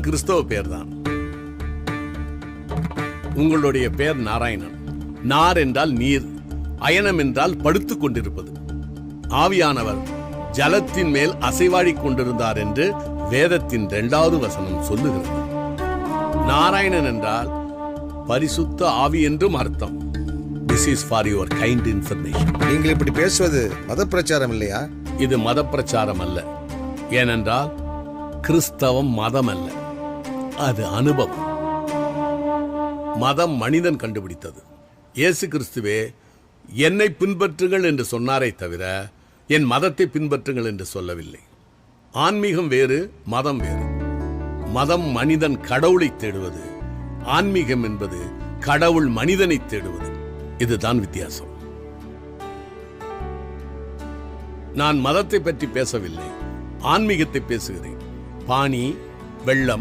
கிறிஸ்தவ பேர் தான். உங்களுடைய பெயர் நாராயணன். நார் என்றால் நீர், அயனம் என்றால் படுத்துக் கொண்டிருப்பது. ஆவியானவர் ஜலத்தின் மேல் அசைவாடிக் கொண்டிருந்தார் என்று வேதத்தின் 2வது வசனம் சொல்லுகிறது. நாராயணன் என்றால் பரிசுத்த ஆவி என்றும் அர்த்தம். This is for your kind information. நீங்கள் இப்படி பேசுவது மத பிரச்சாரம் இல்லையா? இது மத பிரச்சாரம் அல்ல. ஏனென்றால் கிறிஸ்தவம் மதம் அல்ல, அது அனுபவம். மதம் மனிதன் கண்டுபிடித்தது. இயேசு கிறிஸ்துவே என்னை பின்பற்றுங்கள் என்று சொன்னாரே தவிர என் மதத்தை பின்பற்றுங்கள் என்று சொல்லவில்லை. ஆன்மீகம் வேறு, மதம் வேறு. மதம் மனிதன் கடவுளை தேடுவது, ஆன்மீகம் என்பது கடவுள் மனிதனை தேடுவது. இதுதான் வித்தியாசம். நான் மதத்தை பற்றி பேசவில்லை, ஆன்மீகத்தை பேசுகிறேன். பானி, வெள்ளம்,